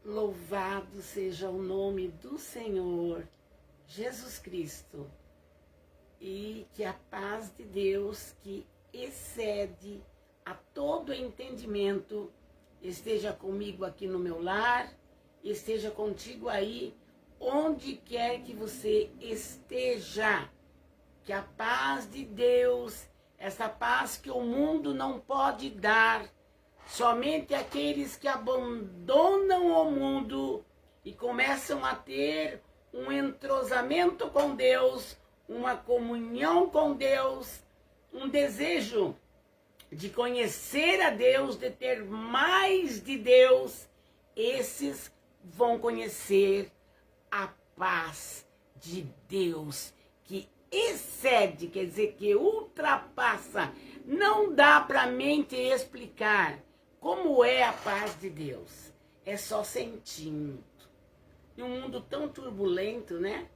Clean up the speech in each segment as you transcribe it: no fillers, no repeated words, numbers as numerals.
Louvado seja o nome do Senhor Jesus Cristo, e que a paz de Deus, que excede a todo entendimento, esteja comigo aqui no meu lar, esteja contigo aí, onde quer que você esteja. Que a paz de Deus, essa paz que o mundo não pode dar, somente aqueles que abandonam o mundo e começam a ter um entrosamento com Deus, uma comunhão com Deus, um desejo de conhecer a Deus, de ter mais de Deus, esses vão conhecer a paz de Deus, que excede, quer dizer, que ultrapassa. Não dá para a mente explicar como é a paz de Deus. É só sentindo. Em um mundo tão turbulento, né?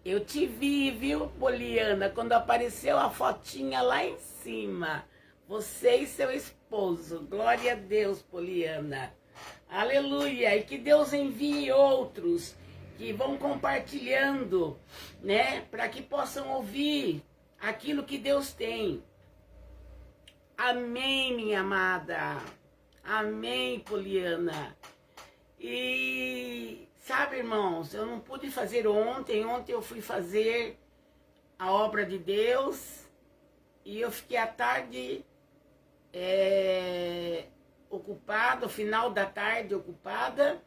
Eu te vi, viu, Poliana, quando apareceu a fotinha lá em cima. Você e seu esposo. Glória a Deus, Poliana. Aleluia. E que Deus envie outros que vão compartilhando, né? Para que possam ouvir aquilo que Deus tem. Amém, minha amada. Amém, Poliana. E sabe, irmãos, eu não pude fazer ontem. Ontem eu fui fazer a obra de Deus e eu fiquei à tarde ocupada, o final da tarde ocupada,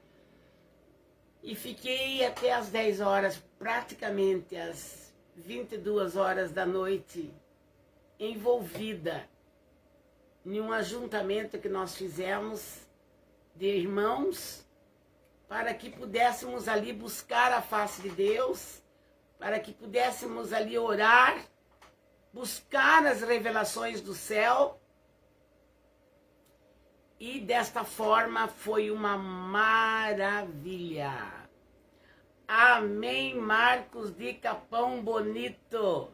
e fiquei até às 10 horas, praticamente às 22 horas da noite, envolvida em um ajuntamento que nós fizemos de irmãos, para que pudéssemos ali buscar a face de Deus, para que pudéssemos ali orar, buscar as revelações do céu. E desta forma foi uma maravilha. Amém, Marcos de Capão Bonito.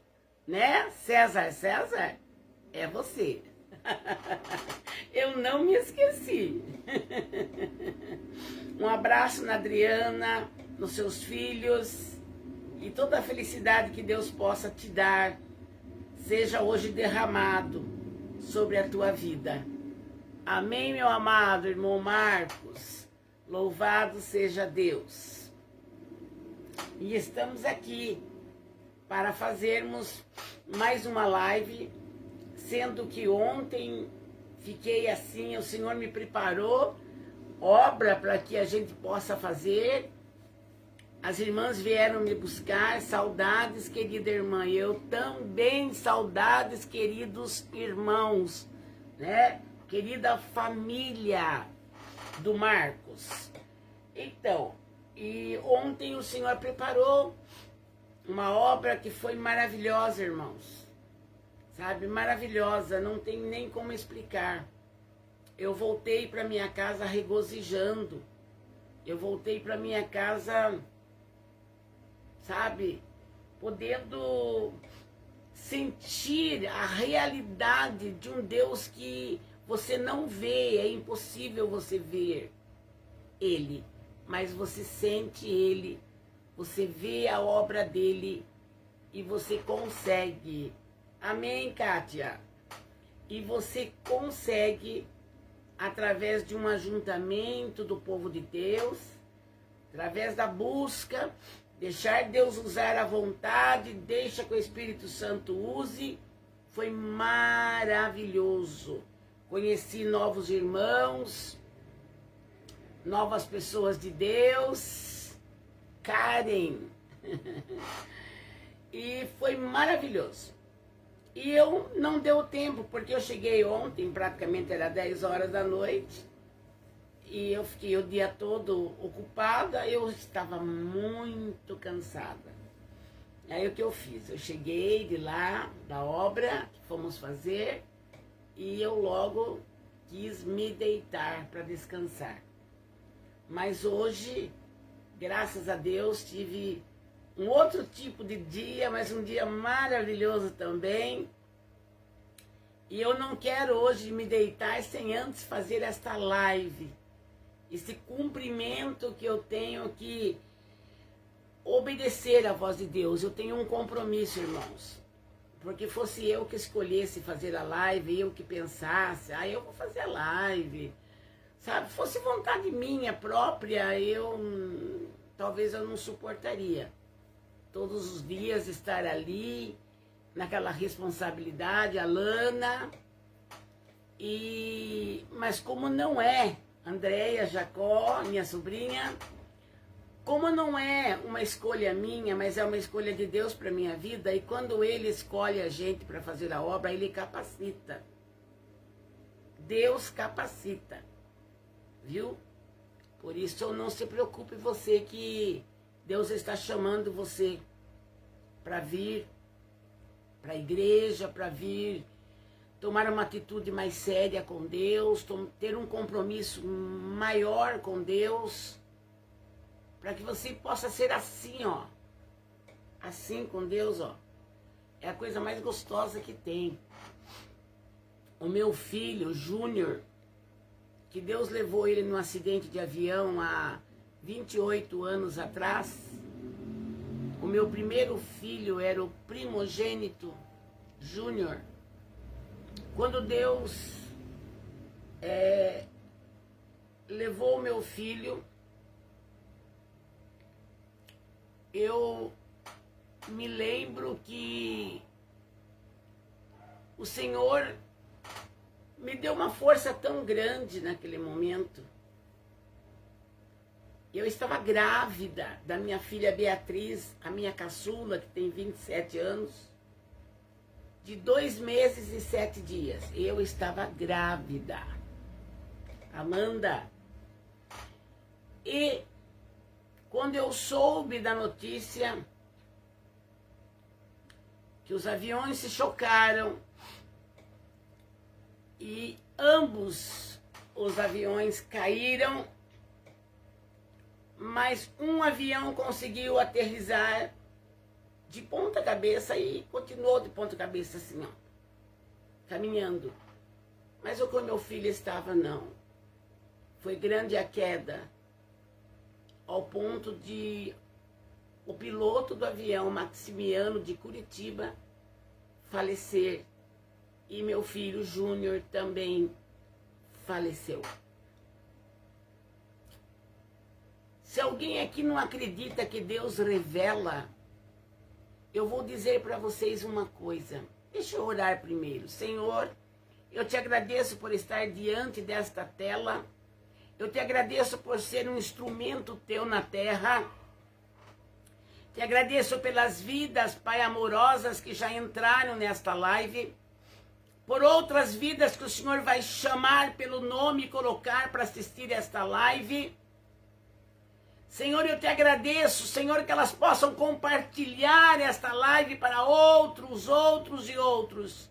Né, César? César, é você. Eu não me esqueci. Um abraço na Adriana, nos seus filhos, e toda a felicidade que Deus possa te dar seja hoje derramado sobre a tua vida. Amém, meu amado irmão Marcos. Louvado seja Deus. E estamos aqui para fazermos mais uma live, sendo que ontem fiquei assim, o Senhor me preparou obra para que a gente possa fazer. As irmãs vieram me buscar, saudades, querida irmã, e eu também, saudades, queridos irmãos, né? Querida família do Marcos. Então, e ontem o Senhor preparou uma obra que foi maravilhosa, irmãos. Sabe, maravilhosa, não tem nem como explicar. Eu voltei para minha casa regozijando. Eu voltei para minha casa, sabe, podendo sentir a realidade de um Deus que você não vê, é impossível você ver Ele, mas você sente Ele, você vê a obra dEle e você consegue. Amém, Kátia? E você consegue, através de um ajuntamento do povo de Deus, através da busca, deixar Deus usar à vontade, deixa que o Espírito Santo use. Foi maravilhoso. Conheci novos irmãos, novas pessoas de Deus, Karen. E foi maravilhoso. E eu não deu tempo, porque eu cheguei ontem, praticamente era 10 horas da noite, e eu fiquei o dia todo ocupada, eu estava muito cansada. Aí o que eu fiz? Eu cheguei de lá, da obra que fomos fazer, e eu logo quis me deitar para descansar. Mas hoje, graças a Deus, tive um outro tipo de dia, mas um dia maravilhoso também. E eu não quero hoje me deitar sem antes fazer esta live. esse cumprimento que eu tenho que obedecer à voz de Deus. Eu tenho um compromisso, irmãos. Porque fosse eu que escolhesse fazer a live, eu que pensasse, eu vou fazer a live, sabe? Fosse vontade minha própria, talvez eu não suportaria. Todos os dias estar ali, naquela responsabilidade, a Lana, mas como não é, Andréia, Jacó, minha sobrinha, como não é uma escolha minha, mas é uma escolha de Deus para minha vida, e quando Ele escolhe a gente para fazer a obra, Ele capacita. Deus capacita, viu? Por isso não se preocupe você que Deus está chamando você para vir para a igreja, para vir tomar uma atitude mais séria com Deus, ter um compromisso maior com Deus, para que você possa ser assim, ó. Assim com Deus, ó. É a coisa mais gostosa que tem. O meu filho, Júnior, que Deus levou ele num acidente de avião há 28 anos atrás. O meu primeiro filho era o primogênito, Júnior. Quando Deus levou o meu filho, eu me lembro que o Senhor me deu uma força tão grande naquele momento. Eu estava grávida da minha filha Beatriz, a minha caçula, que tem 27 anos, de 2 meses e 7 dias. Eu estava grávida, Amanda. E quando eu soube da notícia que os aviões se chocaram e ambos os aviões caíram, mas um avião conseguiu aterrissar de ponta cabeça e continuou de ponta cabeça assim, ó, caminhando. Mas o que o meu filho estava, não. Foi grande a queda, ao ponto de o piloto do avião, Maximiano, de Curitiba, falecer. E meu filho, Júnior, também faleceu. Se alguém aqui não acredita que Deus revela, eu vou dizer para vocês uma coisa. Deixa eu orar primeiro. Senhor, eu te agradeço por estar diante desta tela. Eu te agradeço por ser um instrumento teu na terra. Te agradeço pelas vidas, Pai, amorosas que já entraram nesta live. Por outras vidas que o Senhor vai chamar pelo nome e colocar para assistir esta live. Senhor, eu te agradeço, Senhor, que elas possam compartilhar esta live para outros e outros.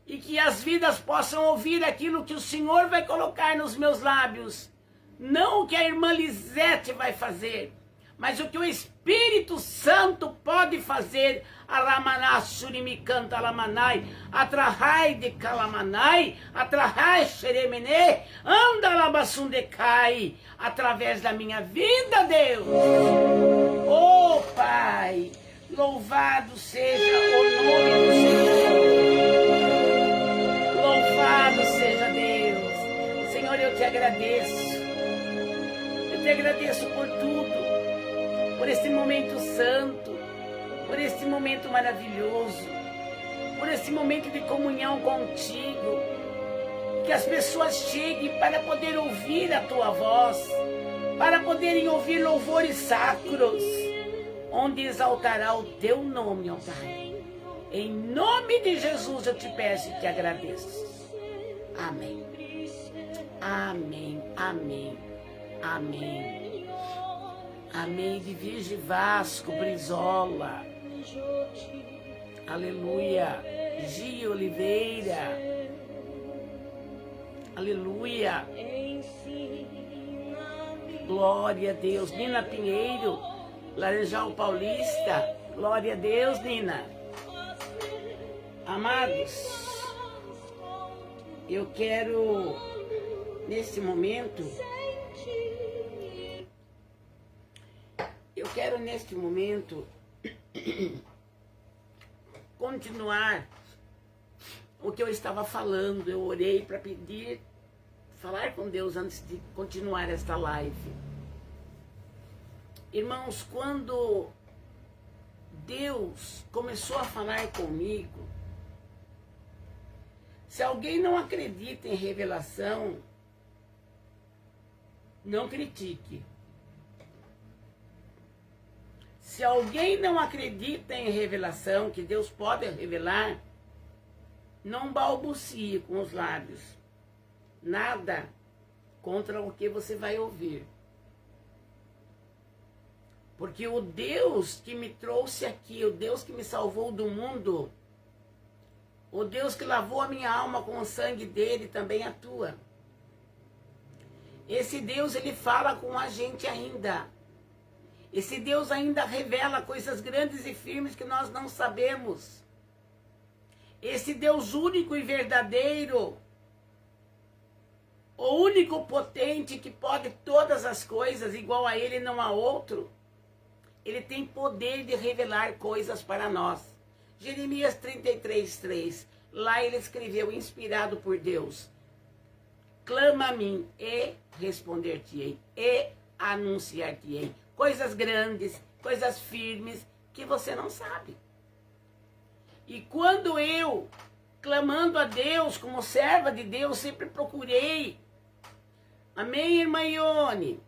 E que as vidas possam ouvir aquilo que o Senhor vai colocar nos meus lábios. Não o que a irmã Lisete vai fazer, mas o que o Espírito Santo pode fazer. Alamaná surimicanta alamanai, atrahai de calamanai, atrahai xeremene, anda labassundecai, através da minha vida, Deus. Oh, Pai, louvado seja o nome do Senhor. Louvado seja Deus. Senhor, eu te agradeço. Eu te agradeço por tudo, por este momento santo, por este momento maravilhoso, por este momento de comunhão contigo, que as pessoas cheguem para poder ouvir a tua voz, para poderem ouvir louvores sacros, onde exaltará o teu nome, ó Pai. Em nome de Jesus eu te peço e te agradeço. Amém. Amém, amém, amém. Amém. De Virgem Vasco, Brizola. Aleluia. Gia Oliveira. Aleluia. Glória a Deus. Nina Pinheiro, Laranjal Paulista. Glória a Deus, Nina. Amados, eu quero, nesse momento, quero neste momento continuar o que eu estava falando. Eu orei para pedir, falar com Deus antes de continuar esta live. Irmãos, quando Deus começou a falar comigo, se alguém não acredita em revelação, não critique. Se alguém não acredita em revelação, que Deus pode revelar, não balbucie com os lábios. Nada contra o que você vai ouvir. Porque o Deus que me trouxe aqui, o Deus que me salvou do mundo, o Deus que lavou a minha alma com o sangue dele, também atua. Esse Deus, ele fala com a gente ainda. Esse Deus ainda revela coisas grandes e firmes que nós não sabemos. Esse Deus único e verdadeiro, o único potente que pode todas as coisas, igual a ele não há outro, ele tem poder de revelar coisas para nós. Jeremias 33:3, lá ele escreveu, inspirado por Deus: clama a mim e responder-te-ei, e anunciar-te-ei coisas grandes, coisas firmes, que você não sabe. E quando eu, clamando a Deus, como serva de Deus, sempre procurei, amém, irmã Ione?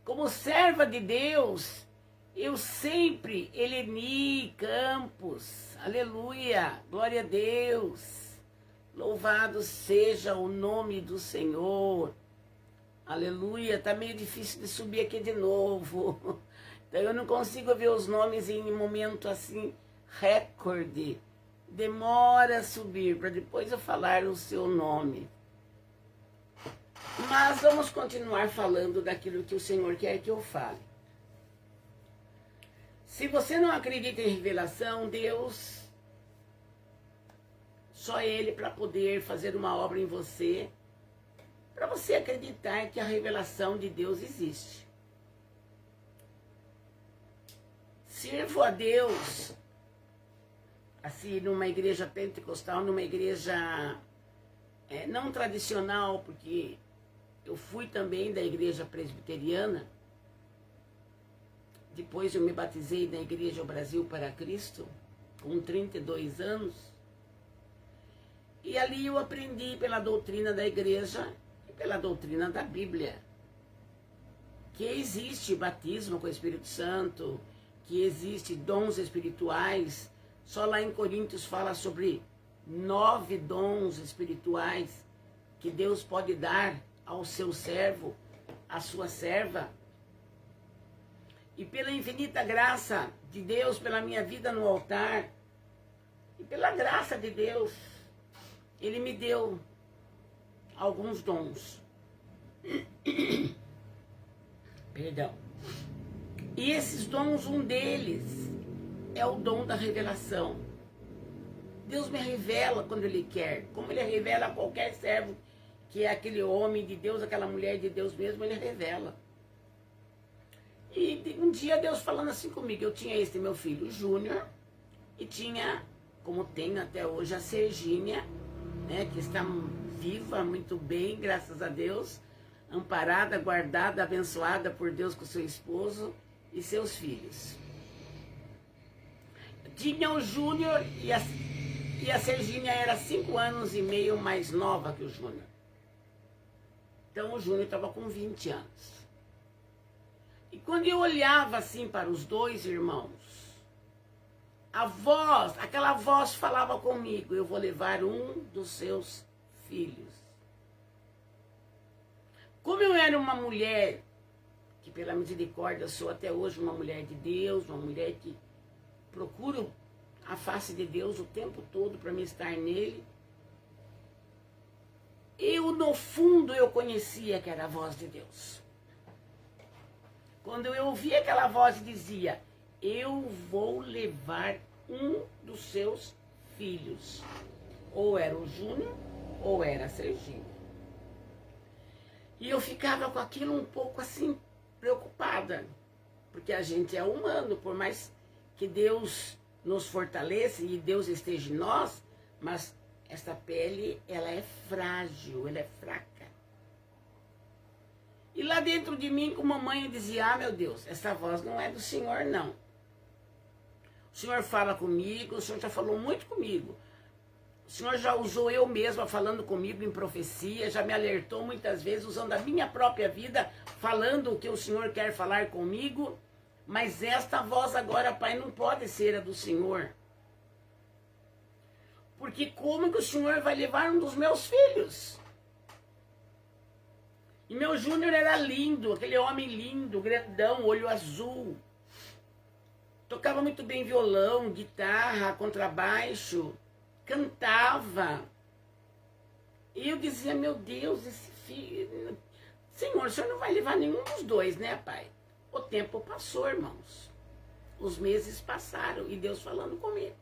Como serva de Deus, eu sempre, Eleni Campos, aleluia, glória a Deus, louvado seja o nome do Senhor, aleluia. Tá meio difícil de subir aqui de novo, então eu não consigo ver os nomes em um momento assim, recorde, demora a subir, para depois eu falar o seu nome. Mas vamos continuar falando daquilo que o Senhor quer que eu fale. Se você não acredita em revelação, Deus, só Ele para poder fazer uma obra em você, para você acreditar que a revelação de Deus existe. Sirvo a Deus, assim, numa igreja pentecostal, numa igreja não tradicional, porque eu fui também da igreja presbiteriana. Depois eu me batizei na Igreja Brasil para Cristo, com 32 anos. E ali eu aprendi pela doutrina da igreja e pela doutrina da Bíblia, que existe batismo com o Espírito Santo, que existe dons espirituais. Só lá em Coríntios fala sobre 9 dons espirituais que Deus pode dar ao seu servo, à sua serva. E pela infinita graça de Deus, pela minha vida no altar, e pela graça de Deus, Ele me deu alguns dons. Perdão. E esses dons, um deles é o dom da revelação. Deus me revela quando Ele quer, como Ele revela a qualquer servo, que é aquele homem de Deus, aquela mulher de Deus mesmo, Ele revela. E um dia Deus falando assim comigo, eu tinha esse meu filho Júnior, e tinha, como tenho até hoje, a Sergínia, né, que está viva, muito bem, graças a Deus, amparada, guardada, abençoada por Deus com seu esposo e seus filhos. Tinha o Júnior e a Sergínia era 5 anos e meio mais nova que o Júnior. Então o Júnior estava com 20 anos. E quando eu olhava assim para os dois irmãos, aquela voz falava comigo: eu vou levar um dos seus filhos. Como eu era uma mulher, que pela misericórdia sou até hoje uma mulher de Deus, uma mulher que procuro a face de Deus o tempo todo para me estar nele, no fundo eu conhecia que era a voz de Deus. Quando eu ouvia aquela voz dizia: eu vou levar um dos seus filhos. Ou era o Júnior, ou era a Sergínia. E eu ficava com aquilo um pouco assim, preocupada. porque a gente é humano, por mais que Deus nos fortaleça e Deus esteja em nós, mas essa pele, ela é frágil, ela é fraca. E lá dentro de mim, como mamãe, eu dizia, ah, meu Deus, essa voz não é do Senhor, não. O Senhor fala comigo, o Senhor já falou muito comigo. O Senhor já usou eu mesma falando comigo em profecia, já me alertou muitas vezes, usando a minha própria vida, falando o que o Senhor quer falar comigo. Mas esta voz agora, Pai, não pode ser a do Senhor. Porque como que o Senhor vai levar um dos meus filhos? E meu Júnior era lindo, aquele homem lindo, grandão, olho azul. Tocava muito bem violão, guitarra, contrabaixo, cantava. E eu dizia, meu Deus, esse filho... Senhor, o Senhor não vai levar nenhum dos dois, né, Pai? O tempo passou, irmãos. Os meses passaram e Deus falando comigo.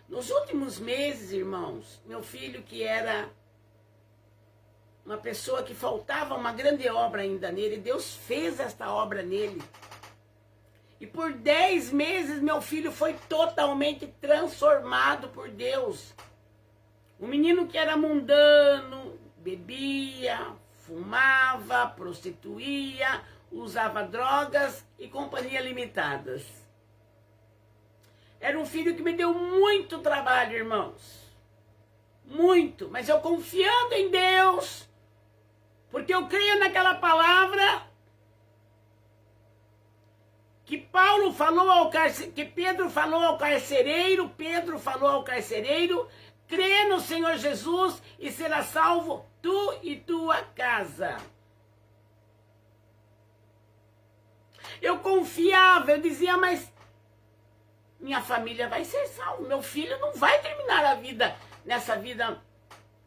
Nos últimos meses, irmãos, meu filho, que era uma pessoa que faltava uma grande obra ainda nele, Deus fez esta obra nele. E por 10 meses meu filho foi totalmente transformado por Deus. Um menino que era mundano, bebia, fumava, prostituía, usava drogas e companhia limitadas. Era um filho que me deu muito trabalho, irmãos. Muito, mas eu confiando em Deus, porque eu creio naquela palavra que Paulo falou ao que Pedro falou ao carcereiro, Pedro falou ao carcereiro, crê no Senhor Jesus e será salvo tu e tua casa. Eu confiava, eu dizia, mas minha família vai ser salva, meu filho não vai terminar a vida nessa vida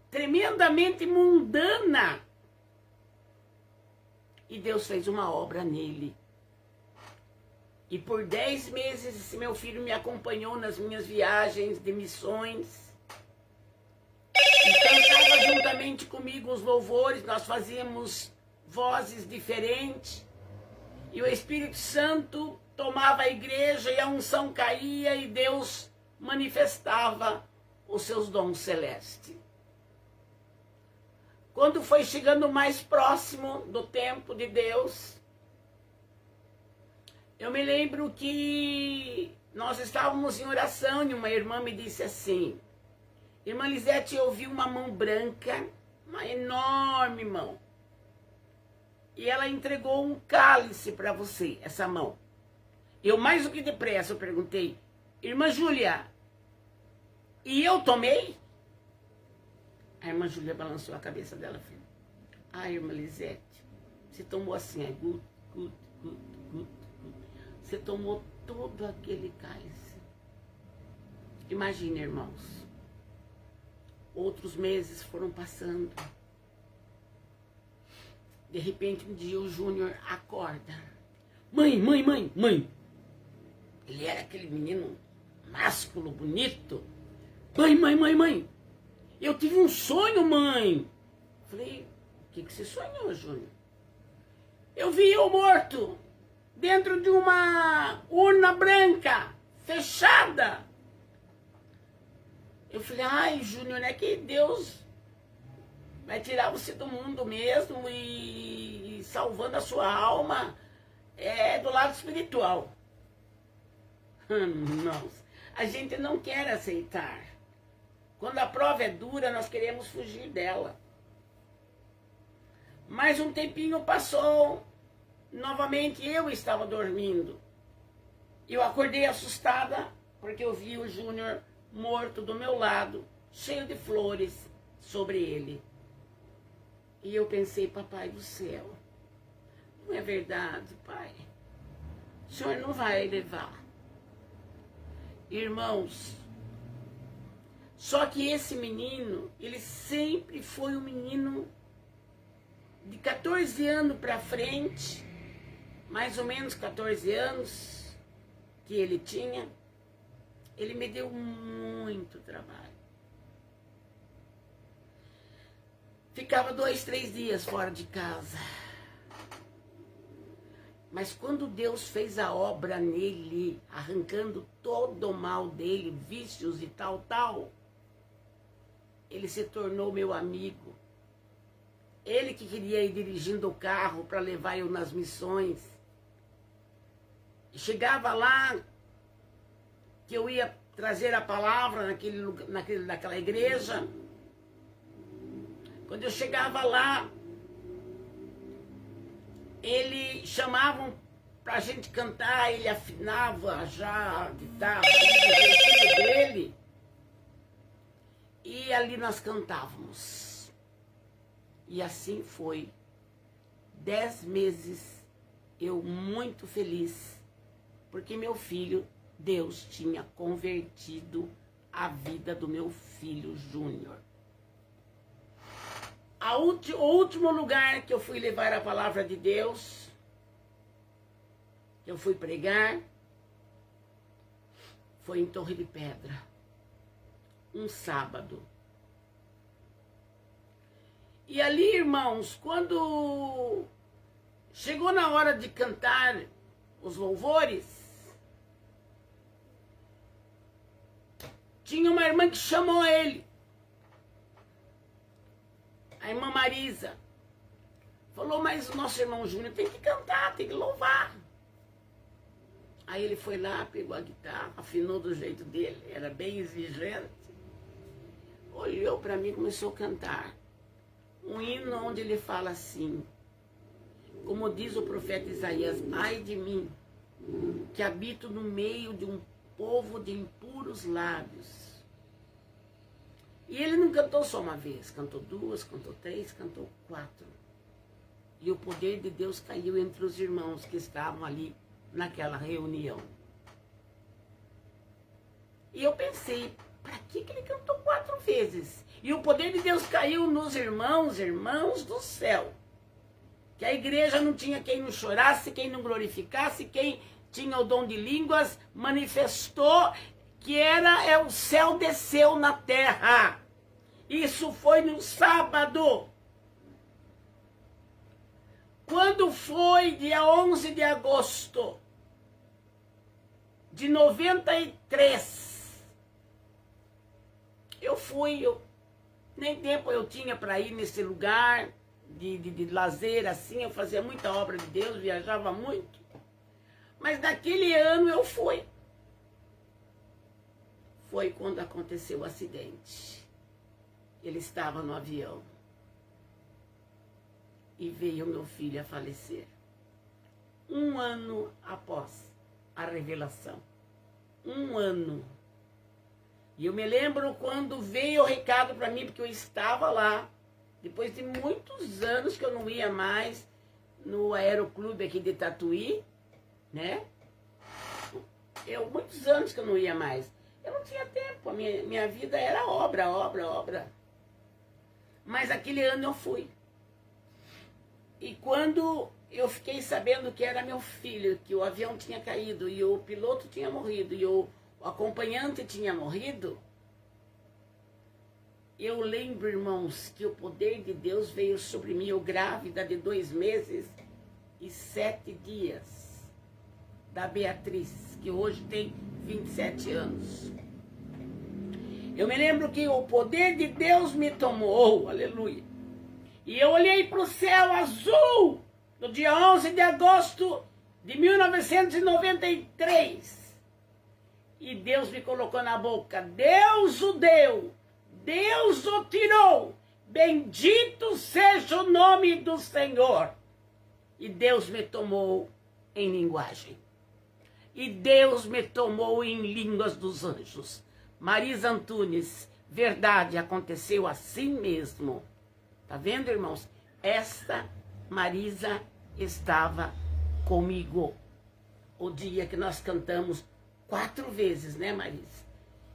tremendamente mundana. E Deus fez uma obra nele. E por 10 meses esse meu filho me acompanhou nas minhas viagens de missões. E cantava juntamente comigo os louvores, nós fazíamos vozes diferentes. E o Espírito Santo tomava a igreja e a unção caía e Deus manifestava os seus dons celestes. Quando foi chegando mais próximo do tempo de Deus, eu me lembro que nós estávamos em oração e uma irmã me disse assim, irmã Lisete, eu vi uma mão branca, uma enorme mão. E ela entregou um cálice para você, essa mão. Eu mais do que depressa, eu perguntei, irmã Júlia, e eu tomei? A irmã Júlia balançou a cabeça dela, filho. Ah, irmã Lisete, você tomou assim, é gut. Você tomou todo aquele cálice. Imagina, irmãos. Outros meses foram passando. De repente, um dia o Júnior acorda. Mãe. Ele era aquele menino másculo, bonito. Mãe. Eu tive um sonho, mãe. Falei, o que você sonhou, Júnior? Eu vi eu morto dentro de uma urna branca, fechada. Eu falei, ai, Júnior, é que Deus vai tirar você do mundo mesmo e salvando a sua alma do lado espiritual. Irmãos, a gente não quer aceitar. Quando a prova é dura, nós queremos fugir dela. Mas um tempinho passou, novamente eu estava dormindo. Eu acordei assustada, porque eu vi o Júnior morto do meu lado, cheio de flores sobre ele. E eu pensei, papai do céu, não é verdade, pai? O Senhor não vai levar. Irmãos, só que esse menino, ele sempre foi um menino de 14 anos para frente, mais ou menos 14 anos que ele tinha, ele me deu muito trabalho. Ficava 2, 3 dias fora de casa. Mas quando Deus fez a obra nele, arrancando todo o mal dele, vícios e tal, ele se tornou meu amigo. Ele que queria ir dirigindo o carro para levar eu nas missões. Chegava lá, que eu ia trazer a palavra naquela igreja. Quando eu chegava lá, ele chamavam para a gente cantar, ele afinava já a guitarra, o jeito dele. E ali nós cantávamos. E assim foi. 10 meses, eu muito feliz, porque meu filho, Deus tinha convertido a vida do meu filho Júnior. O último lugar que eu fui levar a palavra de Deus, que eu fui pregar, foi em Torre de Pedra, um sábado. E ali, irmãos, quando chegou na hora de cantar os louvores, tinha uma irmã que chamou ele. A irmã Marisa falou, mas o nosso irmão Júnior tem que cantar, tem que louvar. Aí ele foi lá, pegou a guitarra, afinou do jeito dele, era bem exigente. Olhou para mim e começou a cantar. Um hino onde ele fala assim, como diz o profeta Isaías, ai de mim, que habito no meio de um povo de impuros lábios. E ele não cantou só uma vez, cantou 2, cantou 3, cantou 4. E o poder de Deus caiu entre os irmãos que estavam ali naquela reunião. E eu pensei, para que ele cantou 4 vezes? E o poder de Deus caiu nos irmãos do céu. Que a igreja não tinha quem não chorasse, quem não glorificasse, quem tinha o dom de línguas, manifestou que o céu desceu na terra. Isso foi no sábado. Quando foi dia 11 de agosto de 93, eu fui, nem tempo eu tinha para ir nesse lugar de lazer assim, eu fazia muita obra de Deus, viajava muito. Mas naquele ano eu fui. Foi quando aconteceu o acidente. Ele estava no avião. E veio meu filho a falecer. 1 ano após a revelação. 1 ano. E eu me lembro quando veio o recado para mim, porque eu estava lá. Depois de muitos anos que eu não ia mais no Aeroclube aqui de Tatuí, né? Muitos anos que eu não ia mais. Eu não tinha tempo, a minha vida era obra. Mas aquele ano eu fui. E quando eu fiquei sabendo que era meu filho, que o avião tinha caído e o piloto tinha morrido e o acompanhante tinha morrido, eu lembro, irmãos, que o poder de Deus veio sobre mim, eu grávida de 2 meses e 7 dias, da Beatriz, que hoje tem 27 anos. Eu me lembro que o poder de Deus me tomou, aleluia. E eu olhei para o céu azul, no dia 11 de agosto de 1993. E Deus me colocou na boca, Deus o deu, Deus o tirou, bendito seja o nome do Senhor. E Deus me tomou em linguagem. E Deus me tomou em línguas dos anjos. Marisa Antunes, verdade, aconteceu assim mesmo. Tá vendo, irmãos? Esta Marisa estava comigo. O dia que nós cantamos 4 vezes, né, Marisa?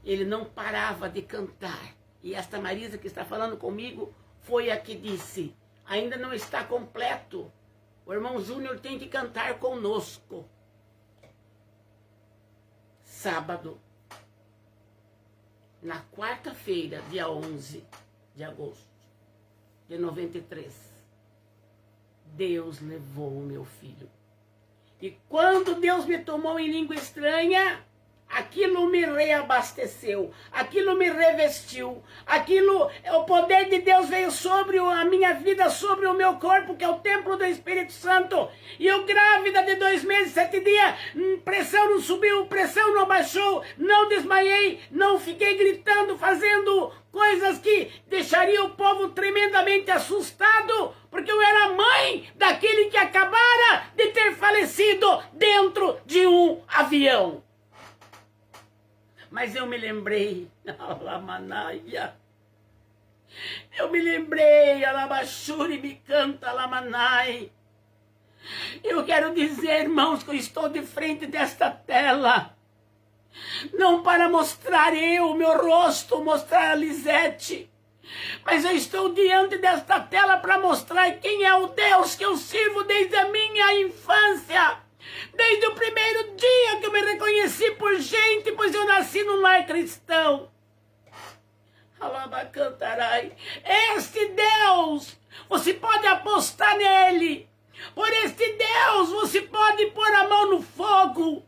Ele não parava de cantar. E esta Marisa que está falando comigo foi a que disse, ainda não está completo. O irmão Júnior tem que cantar conosco. Sábado, na quarta-feira, dia 11 de agosto de 93, Deus levou o meu filho. E quando Deus me tomou em língua estranha, aquilo me reabasteceu, aquilo me revestiu, o poder de Deus veio sobre a minha vida, sobre o meu corpo, que é o templo do Espírito Santo. E eu grávida de 2 meses, 7 dias, pressão não subiu, pressão não baixou, não desmaiei, não fiquei gritando, fazendo coisas que deixariam o povo tremendamente assustado, porque eu era mãe daquele que acabara de ter falecido dentro de um avião. Mas eu me lembrei, Alamanaia, eu me lembrei, Alabachuri me canta, Alamanai. Eu quero dizer, irmãos, que eu estou de frente desta tela, não para mostrar o meu rosto, mostrar a Lisete, mas eu estou diante desta tela para mostrar quem é o Deus que eu sirvo desde a minha infância. Desde o primeiro dia que eu me reconheci por gente, pois eu nasci num lar cristão. Alabacantarai. Este Deus, você pode apostar nele. Por este Deus, você pode pôr a mão no fogo.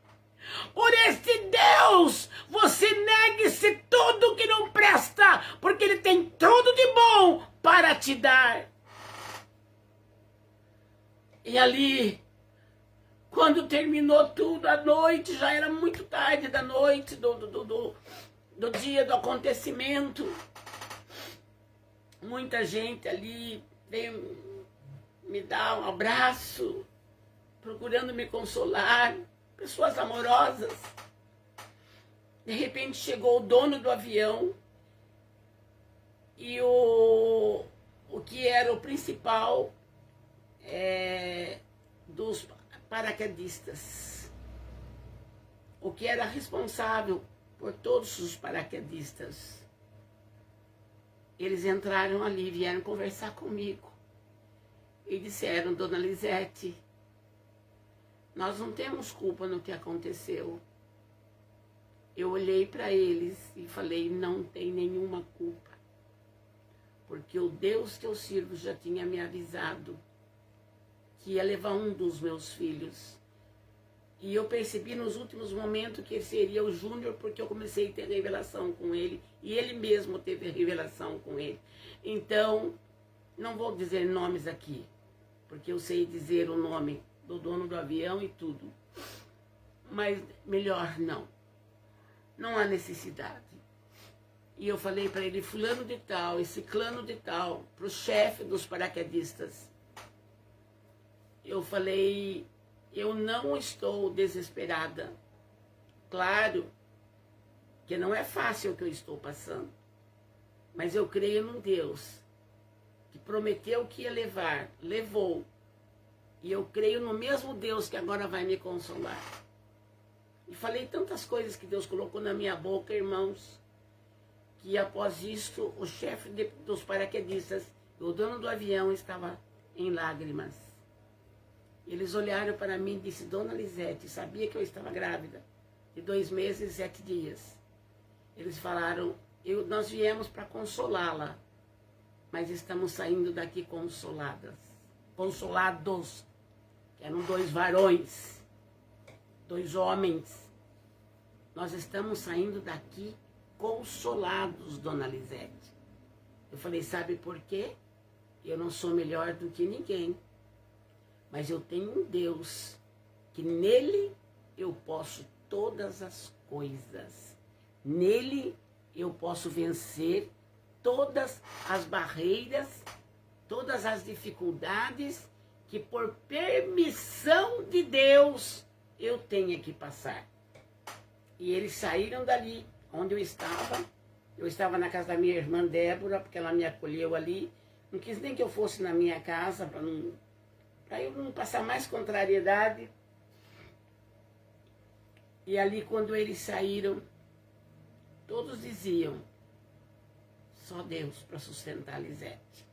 Por este Deus, você negue-se tudo que não presta, porque ele tem tudo de bom para te dar. E ali, quando terminou tudo, à noite, já era muito tarde da noite, do dia do acontecimento, muita gente ali veio me dar um abraço, procurando me consolar, pessoas amorosas. De repente chegou o dono do avião e o que era o principal dos paraquedistas, o que era responsável por todos os paraquedistas. Eles entraram ali, vieram conversar comigo e disseram: Dona Lisete, nós não temos culpa no que aconteceu. Eu olhei para eles e falei: não tem nenhuma culpa, porque o Deus que eu sirvo já tinha me avisado que ia levar um dos meus filhos. E eu percebi nos últimos momentos que seria o Júnior, porque eu comecei a ter revelação com ele, e ele mesmo teve revelação com ele. Então, não vou dizer nomes aqui, porque eu sei dizer o nome do dono do avião e tudo. Mas melhor não. Não há necessidade. E eu falei para ele: fulano de tal e ciclano de tal, para o chefe dos paraquedistas. Eu falei: eu não estou desesperada. Claro que não é fácil o que eu estou passando, mas eu creio num Deus que prometeu que ia levar, levou. E eu creio no mesmo Deus que agora vai me consolar. E falei tantas coisas que Deus colocou na minha boca, irmãos, que após isto o chefe dos paraquedistas, o dono do avião, estava em lágrimas. Eles olharam para mim e disseram: Dona Lisete, sabia que eu estava grávida de 2 meses e 7 dias. Eles falaram: nós viemos para consolá-la, mas estamos saindo daqui consolados. Eram 2 varões, 2 homens. Nós estamos saindo daqui consolados, Dona Lisete. Eu falei: sabe por quê? Eu não sou melhor do que ninguém, mas eu tenho um Deus que nele eu posso todas as coisas. Nele eu posso vencer todas as barreiras, todas as dificuldades que por permissão de Deus eu tenha que passar. E eles saíram dali onde eu estava. Eu estava na casa da minha irmã Débora, porque ela me acolheu ali. Não quis nem que eu fosse na minha casa para eu não passar mais contrariedade. E ali, quando eles saíram, todos diziam: só Deus para sustentar a Lisete.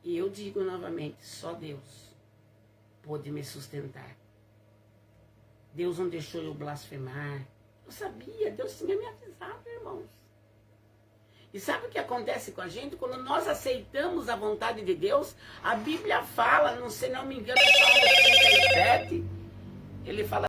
E eu digo novamente: só Deus pôde me sustentar. Deus não deixou eu blasfemar. Eu sabia, Deus tinha me avisado, irmãos. E sabe o que acontece com a gente? Quando nós aceitamos a vontade de Deus, a Bíblia fala, se não me engano, Salmo 37, Ele fala